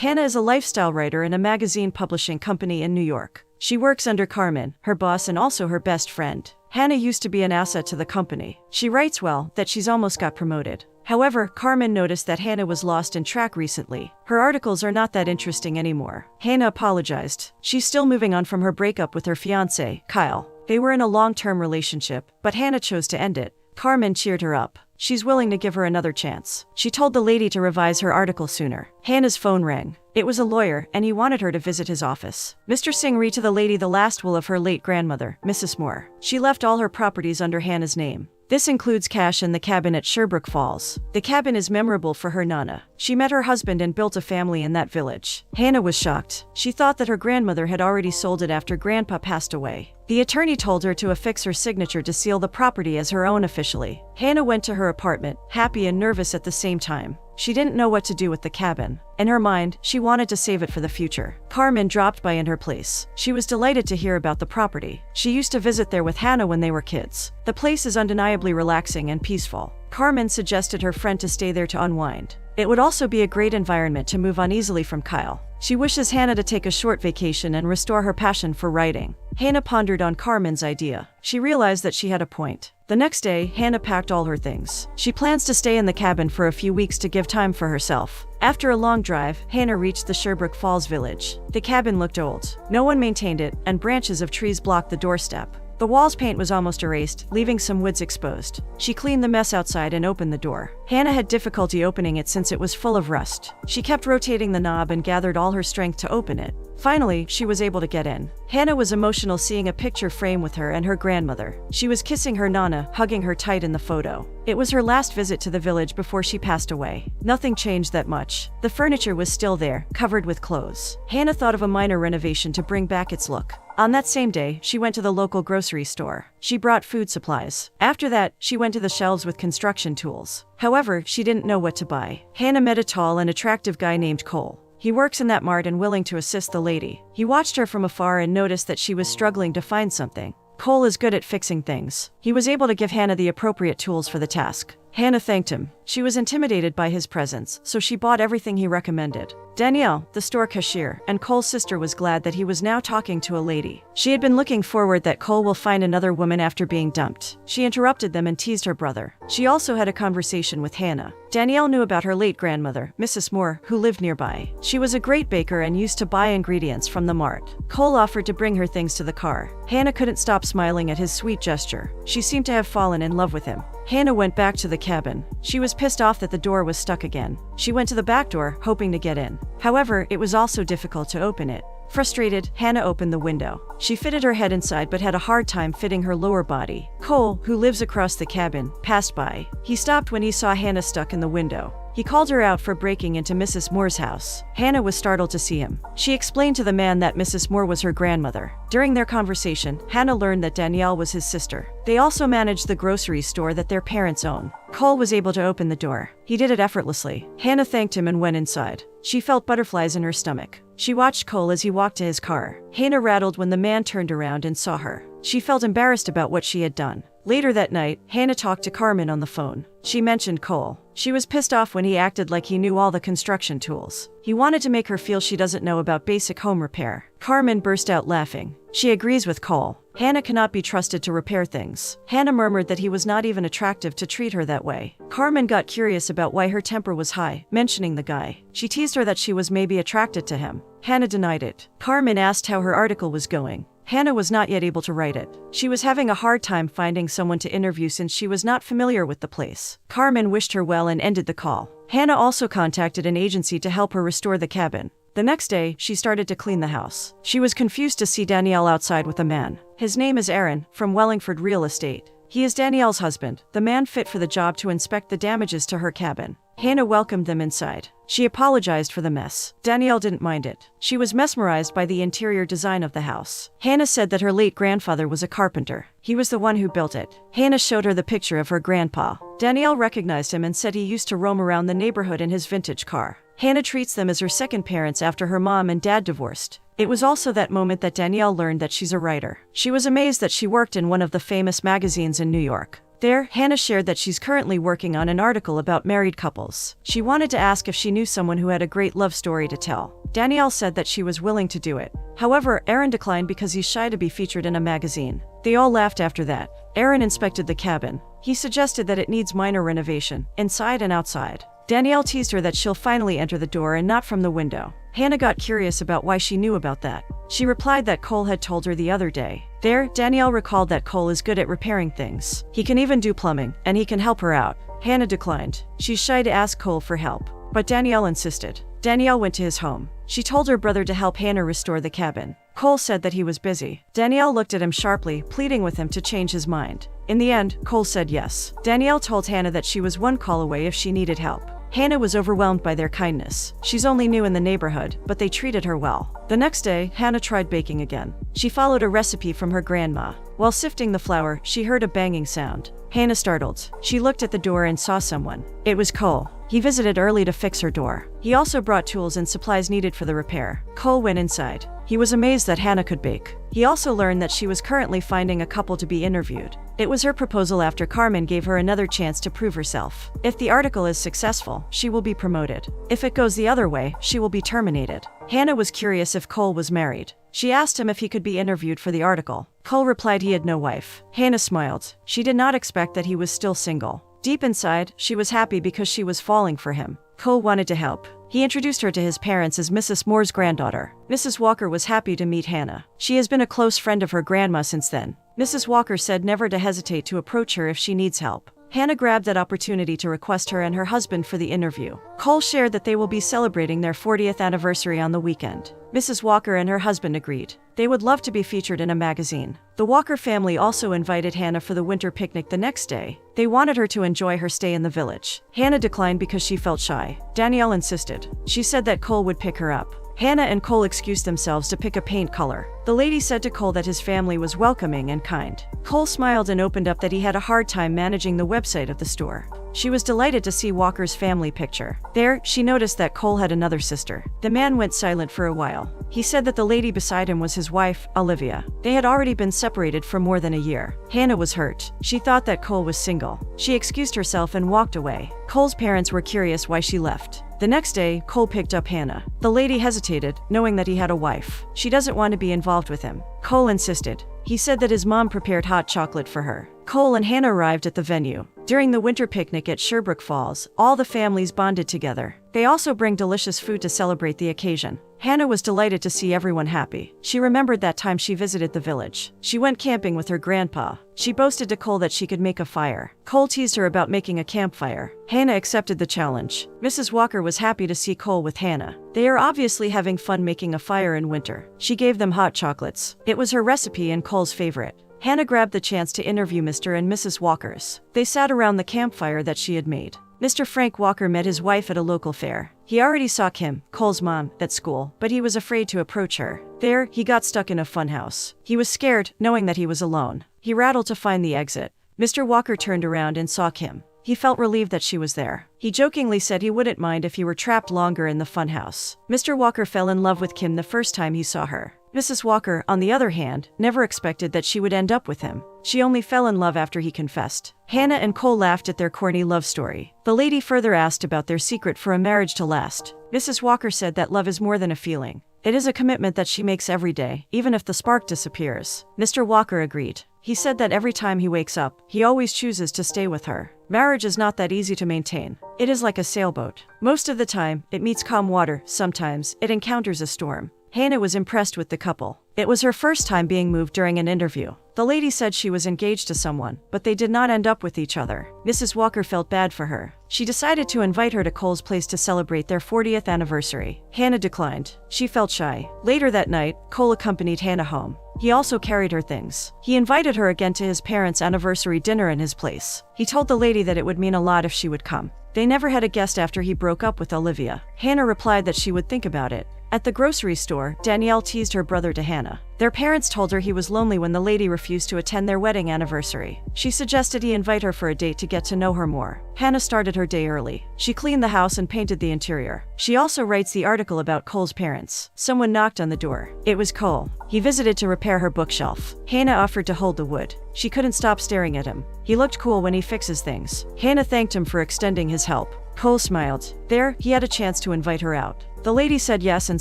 Hannah is a lifestyle writer in a magazine publishing company in New York. She works under Carmen, her boss and also her best friend. Hannah used to be an asset to the company. She writes well that she's almost got promoted. However, Carmen noticed that Hannah was lost in track recently. Her articles are not that interesting anymore. Hannah apologized. She's still moving on from her breakup with her fiancé, Kyle. They were in a long-term relationship, but Hannah chose to end it. Carmen cheered her up. She's willing to give her another chance. She told the lady to revise her article sooner. Hannah's phone rang. It was a lawyer, and he wanted her to visit his office. Mr. Singh read to the lady the last will of her late grandmother, Mrs. Moore. She left all her properties under Hannah's name. This includes cash and the cabin at Sherbrooke Falls. The cabin is memorable for her nana. She met her husband and built a family in that village. Hannah was shocked. She thought that her grandmother had already sold it after Grandpa passed away. The attorney told her to affix her signature to seal the property as her own officially. Hannah went to her apartment, happy and nervous at the same time. She didn't know what to do with the cabin. In her mind, she wanted to save it for the future. Carmen dropped by in her place. She was delighted to hear about the property. She used to visit there with Hannah when they were kids. The place is undeniably relaxing and peaceful. Carmen suggested her friend to stay there to unwind. It would also be a great environment to move on easily from Kyle. She wishes Hannah to take a short vacation and restore her passion for writing. Hannah pondered on Carmen's idea. She realized that she had a point. The next day, Hannah packed all her things. She plans to stay in the cabin for a few weeks to give time for herself. After a long drive, Hannah reached the Sherbrooke Falls village. The cabin looked old. No one maintained it, and branches of trees blocked the doorstep. The wall's paint was almost erased, leaving some woods exposed. She cleaned the mess outside and opened the door. Hannah had difficulty opening it since it was full of rust. She kept rotating the knob and gathered all her strength to open it. Finally, she was able to get in. Hannah was emotional seeing a picture frame with her and her grandmother. She was kissing her nana, hugging her tight in the photo. It was her last visit to the village before she passed away. Nothing changed that much. The furniture was still there, covered with clothes. Hannah thought of a minor renovation to bring back its look. On that same day, she went to the local grocery store. She brought food supplies. After that, she went to the shelves with construction tools. However, she didn't know what to buy. Hannah met a tall and attractive guy named Cole. He works in that mart and willing to assist the lady. He watched her from afar and noticed that she was struggling to find something. Cole is good at fixing things. He was able to give Hannah the appropriate tools for the task. Hannah thanked him. She was intimidated by his presence, so she bought everything he recommended. Danielle, the store cashier, and Cole's sister was glad that he was now talking to a lady. She had been looking forward that Cole will find another woman after being dumped. She interrupted them and teased her brother. She also had a conversation with Hannah. Danielle knew about her late grandmother, Mrs. Moore, who lived nearby. She was a great baker and used to buy ingredients from the mart. Cole offered to bring her things to the car. Hannah couldn't stop smiling at his sweet gesture. She seemed to have fallen in love with him. Hannah went back to the cabin. She was pissed off that the door was stuck again. She went to the back door, hoping to get in. However, it was also difficult to open it. Frustrated, Hannah opened the window. She fitted her head inside but had a hard time fitting her lower body. Cole, who lives across the cabin, passed by. He stopped when he saw Hannah stuck in the window. He called her out for breaking into Mrs. Moore's house. Hannah was startled to see him. She explained to the man that Mrs. Moore was her grandmother. During their conversation, Hannah learned that Danielle was his sister. They also managed the grocery store that their parents own. Cole was able to open the door. He did it effortlessly. Hannah thanked him and went inside. She felt butterflies in her stomach. She watched Cole as he walked to his car. Hannah rattled when the man turned around and saw her. She felt embarrassed about what she had done. Later that night, Hannah talked to Carmen on the phone. She mentioned Cole. She was pissed off when he acted like he knew all the construction tools. He wanted to make her feel she doesn't know about basic home repair. Carmen burst out laughing. She agrees with Cole. Hannah cannot be trusted to repair things. Hannah murmured that he was not even attractive to treat her that way. Carmen got curious about why her temper was high, mentioning the guy. She teased her that she was maybe attracted to him. Hannah denied it. Carmen asked how her article was going. Hannah was not yet able to write it. She was having a hard time finding someone to interview since she was not familiar with the place. Carmen wished her well and ended the call. Hannah also contacted an agency to help her restore the cabin. The next day, she started to clean the house. She was confused to see Danielle outside with a man. His name is Aaron, from Wellingford Real Estate. He is Danielle's husband, the man fit for the job to inspect the damages to her cabin. Hannah welcomed them inside. She apologized for the mess. Danielle didn't mind it. She was mesmerized by the interior design of the house. Hannah said that her late grandfather was a carpenter. He was the one who built it. Hannah showed her the picture of her grandpa. Danielle recognized him and said he used to roam around the neighborhood in his vintage car. Hannah treats them as her second parents after her mom and dad divorced. It was also that moment that Danielle learned that she's a writer. She was amazed that she worked in one of the famous magazines in New York. There, Hannah shared that she's currently working on an article about married couples. She wanted to ask if she knew someone who had a great love story to tell. Danielle said that she was willing to do it. However, Aaron declined because he's shy to be featured in a magazine. They all laughed after that. Aaron inspected the cabin. He suggested that it needs minor renovation, inside and outside. Danielle teased her that she'll finally enter the door and not from the window. Hannah got curious about why she knew about that. She replied that Cole had told her the other day. There, Danielle recalled that Cole is good at repairing things. He can even do plumbing, and he can help her out. Hannah declined. She's shy to ask Cole for help. But Danielle insisted. Danielle went to his home. She told her brother to help Hannah restore the cabin. Cole said that he was busy. Danielle looked at him sharply, pleading with him to change his mind. In the end, Cole said yes. Danielle told Hannah that she was one call away if she needed help. Hannah was overwhelmed by their kindness. She's only new in the neighborhood, but they treated her well. The next day, Hannah tried baking again. She followed a recipe from her grandma. While sifting the flour, she heard a banging sound. Hannah startled. She looked at the door and saw someone. It was Cole. He visited early to fix her door. He also brought tools and supplies needed for the repair. Cole went inside. He was amazed that Hannah could bake. He also learned that she was currently finding a couple to be interviewed. It was her proposal after Carmen gave her another chance to prove herself. If the article is successful, she will be promoted. If it goes the other way, she will be terminated. Hannah was curious if Cole was married. She asked him if he could be interviewed for the article. Cole replied he had no wife. Hannah smiled. She did not expect that he was still single. Deep inside, she was happy because she was falling for him. Cole wanted to help. He introduced her to his parents as Mrs. Moore's granddaughter. Mrs. Walker was happy to meet Hannah. She has been a close friend of her grandma since then. Mrs. Walker said never to hesitate to approach her if she needs help. Hannah grabbed that opportunity to request her and her husband for the interview. Cole shared that they will be celebrating their 40th anniversary on the weekend. Mrs. Walker and her husband agreed. They would love to be featured in a magazine. The Walker family also invited Hannah for the winter picnic the next day. They wanted her to enjoy her stay in the village. Hannah declined because she felt shy. Danielle insisted. She said that Cole would pick her up. Hannah and Cole excused themselves to pick a paint color. The lady said to Cole that his family was welcoming and kind. Cole smiled and opened up that he had a hard time managing the website of the store. She was delighted to see Walker's family picture. There, she noticed that Cole had another sister. The man went silent for a while. He said that the lady beside him was his wife, Olivia. They had already been separated for more than a year. Hannah was hurt. She thought that Cole was single. She excused herself and walked away. Cole's parents were curious why she left. The next day, Cole picked up Hannah. The lady hesitated, knowing that he had a wife. She doesn't want to be involved with him. Cole insisted. He said that his mom prepared hot chocolate for her. Cole and Hannah arrived at the venue. During the winter picnic at Sherbrooke Falls, all the families bonded together. They also bring delicious food to celebrate the occasion. Hannah was delighted to see everyone happy. She remembered that time she visited the village. She went camping with her grandpa. She boasted to Cole that she could make a fire. Cole teased her about making a campfire. Hannah accepted the challenge. Mrs. Walker was happy to see Cole with Hannah. They are obviously having fun making a fire in winter. She gave them hot chocolates. It was her recipe and Cole's favorite. Hannah grabbed the chance to interview Mr. and Mrs. Walkers. They sat around the campfire that she had made. Mr. Frank Walker met his wife at a local fair. He already saw Kim, Cole's mom, at school, but he was afraid to approach her. There, he got stuck in a funhouse. He was scared, knowing that he was alone. He rattled to find the exit. Mr. Walker turned around and saw Kim. He felt relieved that she was there. He jokingly said he wouldn't mind if he were trapped longer in the funhouse. Mr. Walker fell in love with Kim the first time he saw her. Mrs. Walker, on the other hand, never expected that she would end up with him. She only fell in love after he confessed. Hannah and Cole laughed at their corny love story. The lady further asked about their secret for a marriage to last. Mrs. Walker said that love is more than a feeling. It is a commitment that she makes every day, even if the spark disappears. Mr. Walker agreed. He said that every time he wakes up, he always chooses to stay with her. Marriage is not that easy to maintain. It is like a sailboat. Most of the time, it meets calm water. Sometimes, it encounters a storm. Hannah was impressed with the couple. It was her first time being moved during an interview. The lady said she was engaged to someone, but they did not end up with each other. Mrs. Walker felt bad for her. She decided to invite her to Cole's place to celebrate their 40th anniversary. Hannah declined. She felt shy. Later that night, Cole accompanied Hannah home. He also carried her things. He invited her again to his parents' anniversary dinner in his place. He told the lady that it would mean a lot if she would come. They never had a guest after he broke up with Olivia. Hannah replied that she would think about it. At the grocery store, Danielle teased her brother to Hannah. Their parents told her he was lonely when the lady refused to attend their wedding anniversary. She suggested he invite her for a date to get to know her more. Hannah started her day early. She cleaned the house and painted the interior. She also writes the article about Cole's parents. Someone knocked on the door. It was Cole. He visited to repair her bookshelf. Hannah offered to hold the wood. She couldn't stop staring at him. He looked cool when he fixes things. Hannah thanked him for extending his help. Cole smiled. There, he had a chance to invite her out. The lady said yes and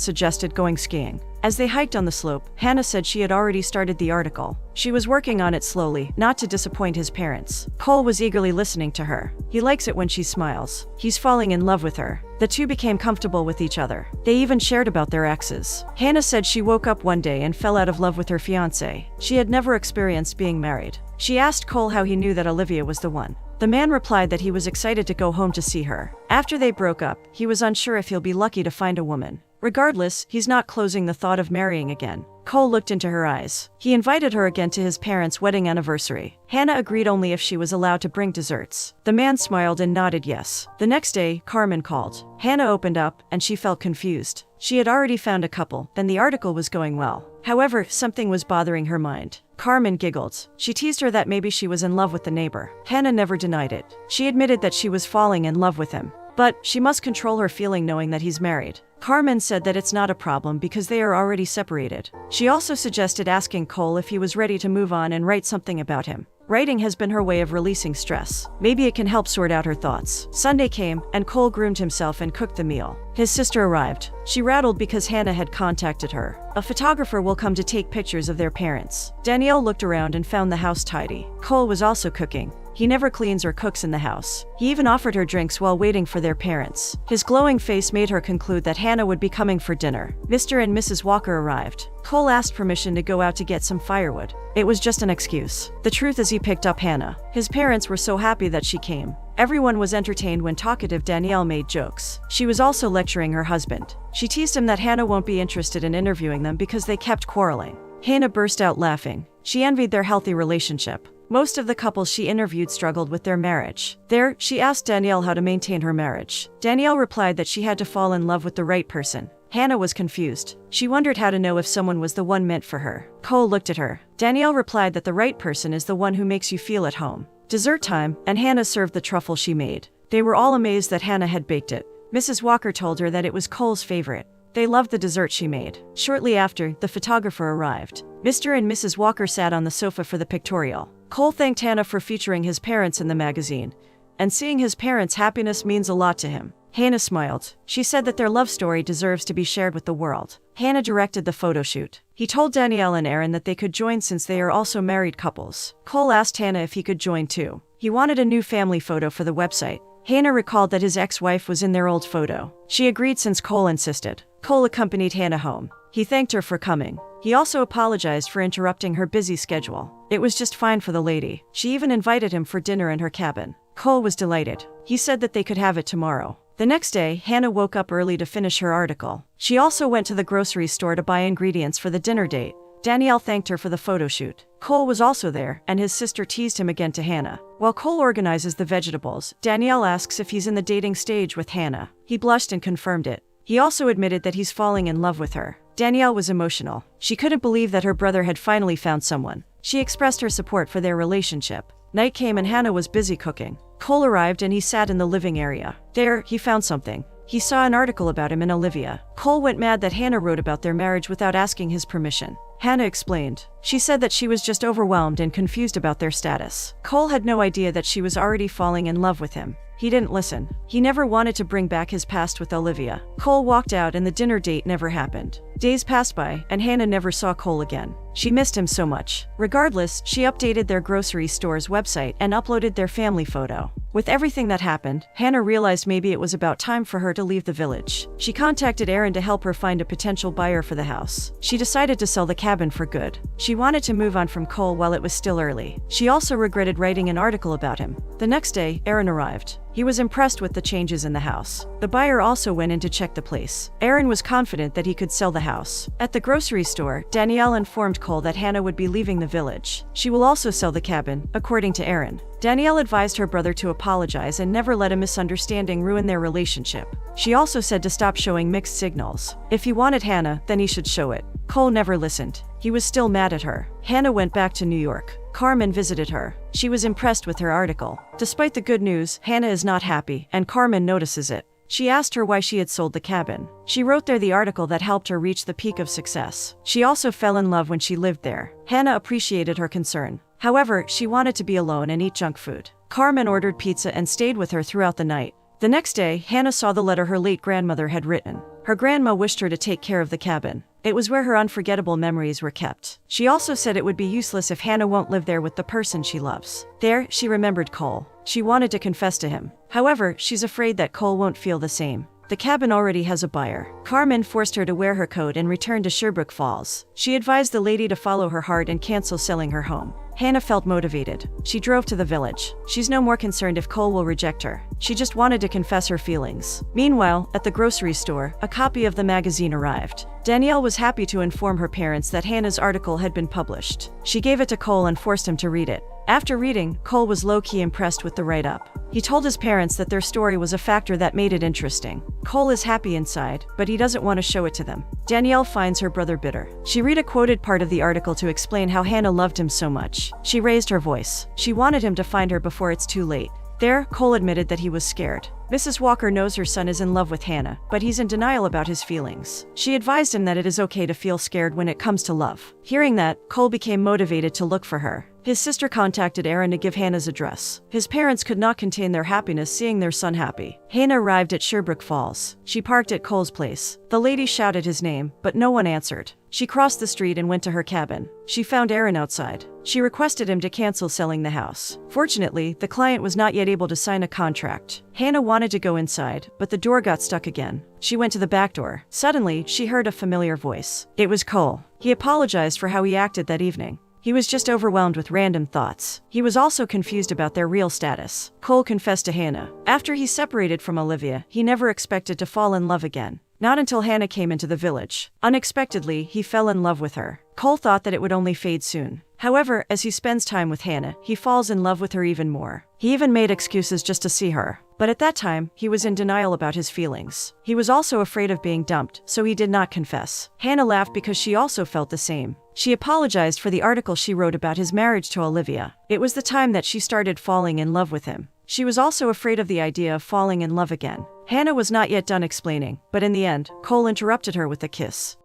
suggested going skiing. As they hiked on the slope, Hannah said she had already started the article. She was working on it slowly, not to disappoint his parents. Cole was eagerly listening to her. He likes it when she smiles. He's falling in love with her. The two became comfortable with each other. They even shared about their exes. Hannah said she woke up one day and fell out of love with her fiancé. She had never experienced being married. She asked Cole how he knew that Olivia was the one. The man replied that he was excited to go home to see her. After they broke up, he was unsure if he'll be lucky to find a woman. Regardless, he's not closing the thought of marrying again. Cole looked into her eyes. He invited her again to his parents' wedding anniversary. Hannah agreed only if she was allowed to bring desserts. The man smiled and nodded yes. The next day, Carmen called. Hannah opened up, and she felt confused. She had already found a couple, then the article was going well. However, something was bothering her mind. Carmen giggled. She teased her that maybe she was in love with the neighbor. Hannah never denied it. She admitted that she was falling in love with him. But she must control her feeling knowing that he's married. Carmen said that it's not a problem because they are already separated. She also suggested asking Cole if he was ready to move on and write something about him. Writing has been her way of releasing stress. Maybe it can help sort out her thoughts. Sunday came, and Cole groomed himself and cooked the meal. His sister arrived. She rattled because Hannah had contacted her. A photographer will come to take pictures of their parents. Danielle looked around and found the house tidy. Cole was also cooking. He never cleans or cooks in the house. He even offered her drinks while waiting for their parents. His glowing face made her conclude that Hannah would be coming for dinner. Mr. and Mrs. Walker arrived. Cole asked permission to go out to get some firewood. It was just an excuse. The truth is he picked up Hannah. His parents were so happy that she came. Everyone was entertained when talkative Danielle made jokes. She was also lecturing her husband. She teased him that Hannah won't be interested in interviewing them because they kept quarreling. Hannah burst out laughing. She envied their healthy relationship. Most of the couples she interviewed struggled with their marriage. There, she asked Danielle how to maintain her marriage. Danielle replied that she had to fall in love with the right person. Hannah was confused. She wondered how to know if someone was the one meant for her. Cole looked at her. Danielle replied that the right person is the one who makes you feel at home. Dessert time, and Hannah served the truffle she made. They were all amazed that Hannah had baked it. Mrs. Walker told her that it was Cole's favorite. They loved the dessert she made. Shortly after, the photographer arrived. Mr. and Mrs. Walker sat on the sofa for the pictorial. Cole thanked Hannah for featuring his parents in the magazine, and seeing his parents' happiness means a lot to him. Hannah smiled. She said that their love story deserves to be shared with the world. Hannah directed the photo shoot. He told Danielle and Aaron that they could join since they are also married couples. Cole asked Hannah if he could join too. He wanted a new family photo for the website. Hannah recalled that his ex-wife was in their old photo. She agreed since Cole insisted. Cole accompanied Hannah home. He thanked her for coming. He also apologized for interrupting her busy schedule. It was just fine for the lady. She even invited him for dinner in her cabin. Cole was delighted. He said that they could have it tomorrow. The next day, Hannah woke up early to finish her article. She also went to the grocery store to buy ingredients for the dinner date. Danielle thanked her for the photo shoot. Cole was also there, and his sister teased him again to Hannah. While Cole organizes the vegetables, Danielle asks if he's in the dating stage with Hannah. He blushed and confirmed it. He also admitted that he's falling in love with her. Danielle was emotional. She couldn't believe that her brother had finally found someone. She expressed her support for their relationship. Night came and Hannah was busy cooking. Cole arrived and he sat in the living area. There, he found something. He saw an article about him and Olivia. Cole went mad that Hannah wrote about their marriage without asking his permission. Hannah explained. She said that she was just overwhelmed and confused about their status. Cole had no idea that she was already falling in love with him. He didn't listen. He never wanted to bring back his past with Olivia. Cole walked out and the dinner date never happened. Days passed by, and Hannah never saw Cole again. She missed him so much. Regardless, she updated their grocery store's website and uploaded their family photo. With everything that happened, Hannah realized maybe it was about time for her to leave the village. She contacted Aaron to help her find a potential buyer for the house. She decided to sell the cabin for good. She wanted to move on from Cole while it was still early. She also regretted writing an article about him. The next day, Aaron arrived. He was impressed with the changes in the house. The buyer also went in to check the place. Aaron was confident that he could sell the house. At the grocery store, Danielle informed Cole that Hannah would be leaving the village. She will also sell the cabin, according to Aaron. Danielle advised her brother to apologize and never let a misunderstanding ruin their relationship. She also said to stop showing mixed signals. If he wanted Hannah, then he should show it. Cole never listened. He was still mad at her. Hannah went back to New York. Carmen visited her. She was impressed with her article. Despite the good news, Hannah is not happy, and Carmen notices it. She asked her why she had sold the cabin. She wrote there the article that helped her reach the peak of success. She also fell in love when she lived there. Hannah appreciated her concern. However, she wanted to be alone and eat junk food. Carmen ordered pizza and stayed with her throughout the night. The next day, Hannah saw the letter her late grandmother had written. Her grandma wished her to take care of the cabin. It was where her unforgettable memories were kept. She also said it would be useless if Hannah won't live there with the person she loves. There, she remembered Cole. She wanted to confess to him. However, she's afraid that Cole won't feel the same. The cabin already has a buyer. Carmen forced her to wear her coat and return to Sherbrooke Falls. She advised the lady to follow her heart and cancel selling her home. Hannah felt motivated. She drove to the village. She's no more concerned if Cole will reject her. She just wanted to confess her feelings. Meanwhile, at the grocery store, a copy of the magazine arrived. Danielle was happy to inform her parents that Hannah's article had been published. She gave it to Cole and forced him to read it. After reading, Cole was low-key impressed with the write-up. He told his parents that their story was a factor that made it interesting. Cole is happy inside, but he doesn't want to show it to them. Danielle finds her brother bitter. She read a quoted part of the article to explain how Hannah loved him so much. She raised her voice. She wanted him to find her before it's too late. There, Cole admitted that he was scared. Mrs. Walker knows her son is in love with Hannah, but he's in denial about his feelings. She advised him that it is okay to feel scared when it comes to love. Hearing that, Cole became motivated to look for her. His sister contacted Aaron to give Hannah's address. His parents could not contain their happiness seeing their son happy. Hannah arrived at Sherbrooke Falls. She parked at Cole's place. The lady shouted his name, but no one answered. She crossed the street and went to her cabin. She found Aaron outside. She requested him to cancel selling the house. Fortunately, the client was not yet able to sign a contract. Hannah wanted to go inside, but the door got stuck again. She went to the back door. Suddenly, she heard a familiar voice. It was Cole. He apologized for how he acted that evening. He was just overwhelmed with random thoughts. He was also confused about their real status. Cole confessed to Hannah. After he separated from Olivia, he never expected to fall in love again. Not until Hannah came into the village. Unexpectedly, he fell in love with her. Cole thought that it would only fade soon. However, as he spends time with Hannah, he falls in love with her even more. He even made excuses just to see her. But at that time, he was in denial about his feelings. He was also afraid of being dumped, so he did not confess. Hannah laughed because she also felt the same. She apologized for the article she wrote about his marriage to Olivia. It was the time that she started falling in love with him. She was also afraid of the idea of falling in love again. Hannah was not yet done explaining, but in the end, Cole interrupted her with a kiss.